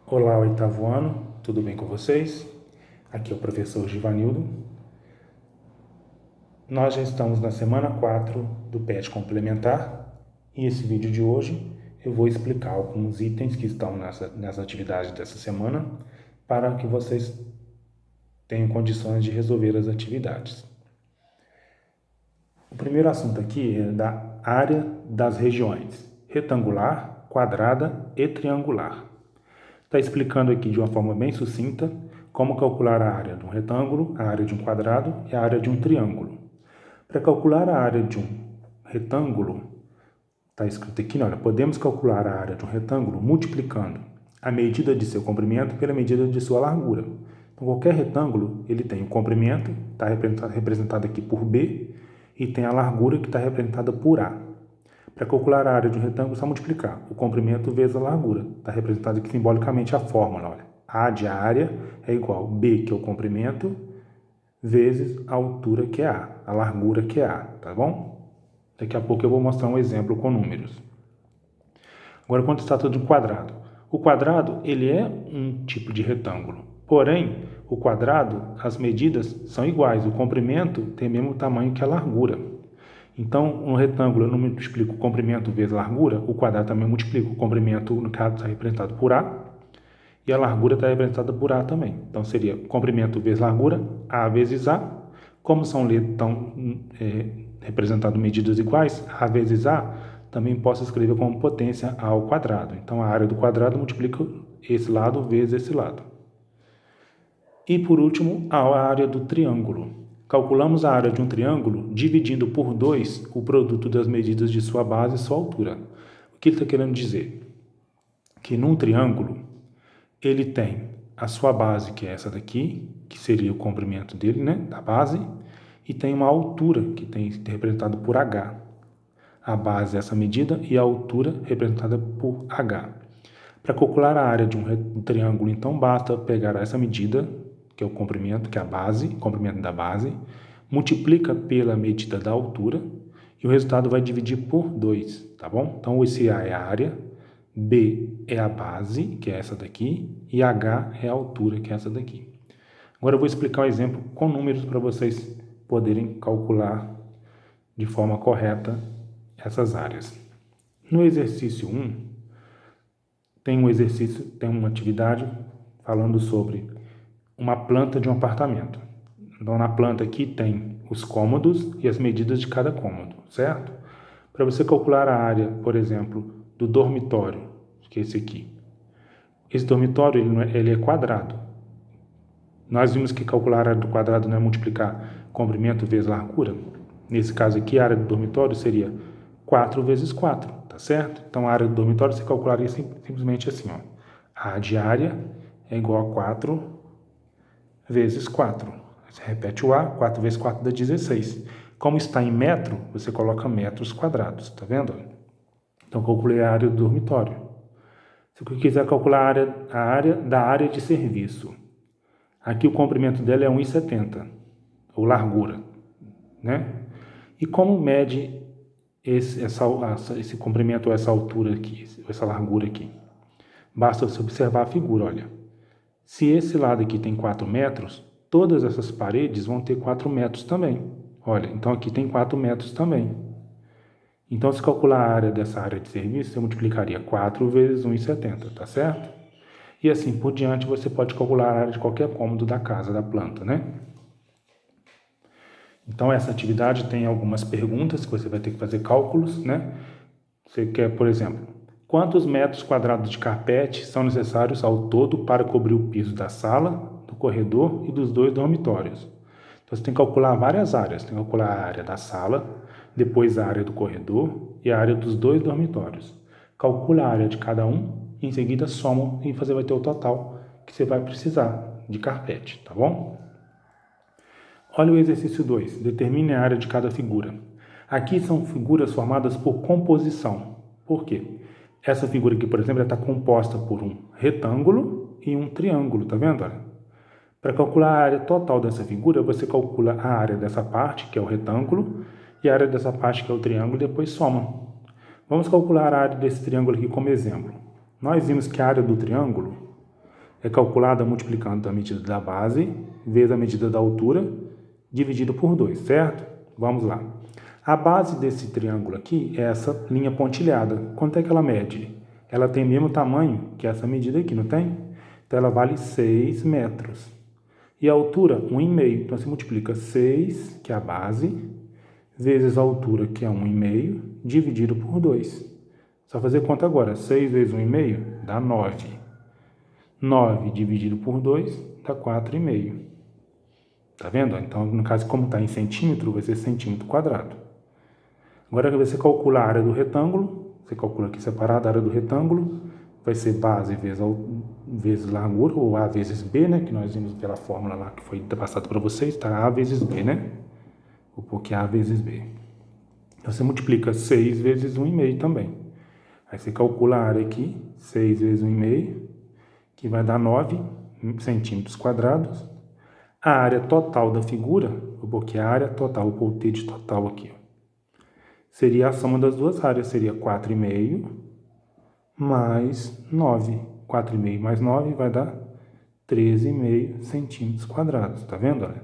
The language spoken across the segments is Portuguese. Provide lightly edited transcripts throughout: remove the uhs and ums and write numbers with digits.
Olá, oitavo ano, tudo bem com vocês? Aqui é o professor Givanildo. Nós já estamos na semana 4 do PET complementar e esse vídeo de hoje eu vou explicar alguns itens que estão nessa atividade dessa semana para que vocês tenham condições de resolver as atividades. O primeiro assunto aqui é da área das regiões retangular, quadrada e triangular. Está explicando aqui de uma forma bem sucinta como calcular a área de um retângulo, a área de um quadrado e a área de um triângulo. Para calcular a área de um retângulo, está escrito aqui, olha, podemos calcular a área de um retângulo multiplicando a medida de seu comprimento pela medida de sua largura. Então, qualquer retângulo, ele tem o comprimento, está representado aqui por B, e tem a largura, que está representada por A. Para calcular a área de um retângulo, é só multiplicar o comprimento vezes a largura. Está representado aqui simbolicamente a fórmula. Olha. A de área é igual a B, que é o comprimento, vezes a altura, que é a largura, que é A. Tá bom? Daqui a pouco eu vou mostrar um exemplo com números. Agora, quando se trata de um quadrado. O quadrado, ele é um tipo de retângulo. Porém, o quadrado, as medidas são iguais. O comprimento tem o mesmo tamanho que a largura. Então, no retângulo eu não multiplico o comprimento vezes a largura, o quadrado também multiplica. O comprimento, no caso, está representado por A, e a largura está representada por A também. Então, seria comprimento vezes largura, A vezes A. Como são representadas medidas iguais, A vezes A, também posso escrever como potência A ao quadrado. Então, a área do quadrado multiplica esse lado vezes esse lado. E, por último, a área do triângulo. Calculamos a área de um triângulo dividindo por 2 o produto das medidas de sua base e sua altura. O que ele está querendo dizer? Que num triângulo, ele tem a sua base, que é essa daqui, que seria o comprimento dele, né, da base, e tem uma altura, que tem representado por H. A base é essa medida e a altura representada por H. Para calcular a área de um triângulo, então, basta pegar essa medida, que é o comprimento, que é a base, o comprimento da base, multiplica pela medida da altura e o resultado vai dividir por 2, tá bom? Então, esse A é a área, B é a base, que é essa daqui, e H é a altura, que é essa daqui. Agora eu vou explicar um exemplo com números para vocês poderem calcular de forma correta essas áreas. No exercício 1, tem uma atividade falando sobre uma planta de um apartamento. Então, na planta aqui tem os cômodos e as medidas de cada cômodo, certo? Para você calcular a área, por exemplo, do dormitório, que é esse aqui. Esse dormitório ele é quadrado. Nós vimos que calcular a área do quadrado não é multiplicar comprimento vezes largura. Nesse caso aqui, a área do dormitório seria 4 vezes 4, tá certo? Então, a área do dormitório você calcularia simplesmente assim, ó. A de área é igual a 4 vezes 4. Você repete o A, 4 vezes 4 dá 16. Como está em metro, você coloca metros quadrados, tá vendo? Então, calculei a área do dormitório. Se eu quiser calcular a área da área de serviço, aqui o comprimento dela é 1,70, ou largura, né? E como mede esse comprimento ou essa altura aqui, essa largura aqui? Basta você observar a figura, olha. Se esse lado aqui tem 4 metros, todas essas paredes vão ter 4 metros também. Olha, então aqui tem 4 metros também. Então, se calcular a área dessa área de serviço, você multiplicaria 4 vezes 1,70, tá certo? E assim por diante, você pode calcular a área de qualquer cômodo da casa, da planta, né? Então, essa atividade tem algumas perguntas que você vai ter que fazer cálculos, né? Você quer, por exemplo, quantos metros quadrados de carpete são necessários ao todo para cobrir o piso da sala, do corredor e dos 2 dormitórios? Então, você tem que calcular várias áreas. Tem que calcular a área da sala, depois a área do corredor e a área dos 2 dormitórios. Calcula a área de cada um e em seguida soma e você vai ter o total que você vai precisar de carpete, tá bom? Olha o exercício 2. Determine a área de cada figura. Aqui são figuras formadas por composição. Por quê? Essa figura aqui, por exemplo, está composta por um retângulo e um triângulo, tá vendo? Para calcular a área total dessa figura, você calcula a área dessa parte, que é o retângulo, e a área dessa parte, que é o triângulo, e depois soma. Vamos calcular a área desse triângulo aqui como exemplo. Nós vimos que a área do triângulo é calculada multiplicando a medida da base vezes a medida da altura dividido por 2, certo? Vamos lá. A base desse triângulo aqui é essa linha pontilhada. Quanto é que ela mede? Ela tem o mesmo tamanho que essa medida aqui, não tem? Então, ela vale 6 metros. E a altura, 1,5. Então, você multiplica 6, que é a base, vezes a altura, que é 1,5, dividido por 2. Só fazer conta agora. 6 vezes 1,5 dá 9. 9 dividido por 2 dá 4,5. Tá vendo? Então, no caso, como está em centímetro, vai ser centímetro quadrado. Agora, você calcula a área do retângulo. Você calcula aqui separado a área do retângulo. Vai ser base vezes largura, ou A vezes B, né? Que nós vimos pela fórmula lá que foi passado para vocês. Tá? A vezes B, né? Vou pôr aqui A vezes B. Então, você multiplica 6 vezes 1,5 também. Aí você calcula a área aqui, 6 vezes 1,5, que vai dar 9 centímetros quadrados. A área total da figura, vou pôr aqui a área total, vou pôr o T de total aqui, ó. Seria a soma das duas áreas, seria 4,5 mais 9. 4,5 mais 9 vai dar 13,5 centímetros quadrados, tá vendo? Olha?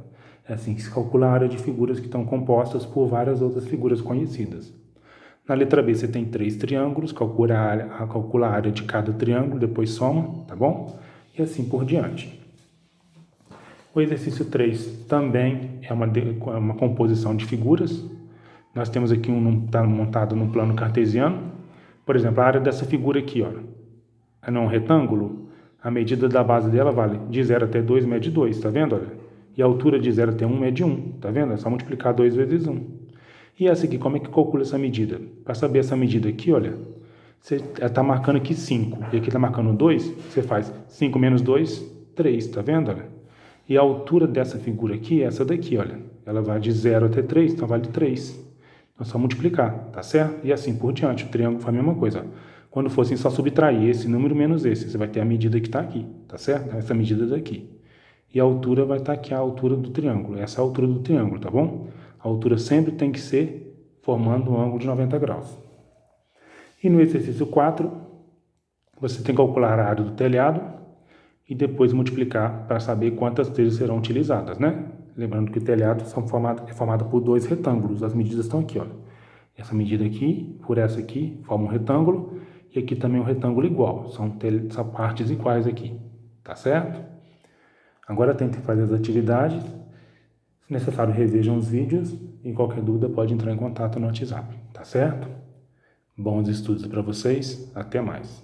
É assim que se calcula a área de figuras que estão compostas por várias outras figuras conhecidas. Na letra B você tem 3 triângulos, calcula a área de cada triângulo, depois soma, tá bom? E assim por diante. O exercício 3 também é uma composição de figuras. Nós temos aqui está montado num plano cartesiano. Por exemplo, a área dessa figura aqui, ó, é um retângulo, a medida da base dela vale de 0 até 2, mede 2, tá vendo? Olha? E a altura de 0 até 1 mede 1, tá vendo? É só multiplicar 2 vezes 1. E essa aqui, como é que calcula essa medida? Para saber essa medida aqui, olha, você está marcando aqui 5, e aqui está marcando 2, você faz 5 menos 2, 3, tá vendo? Olha? E a altura dessa figura aqui é essa daqui, olha. Ela vai de 0 até 3, então vale 3. Então é só multiplicar, tá certo? E assim por diante, o triângulo faz a mesma coisa. Quando for assim, só subtrair esse número menos esse, você vai ter a medida que está aqui, tá certo? Essa medida daqui. E a altura vai estar aqui, a altura do triângulo. Essa é a altura do triângulo, tá bom? A altura sempre tem que ser formando um ângulo de 90 graus. E no exercício 4, você tem que calcular a área do telhado e depois multiplicar para saber quantas telhas serão utilizadas, né? Lembrando que o telhado é formado por 2 retângulos. As medidas estão aqui, ó. Essa medida aqui, por essa aqui, forma um retângulo. E aqui também um retângulo igual. São partes iguais aqui, tá certo? Agora tente fazer as atividades. Se necessário, revejam os vídeos. E qualquer dúvida pode entrar em contato no WhatsApp, tá certo? Bons estudos para vocês. Até mais.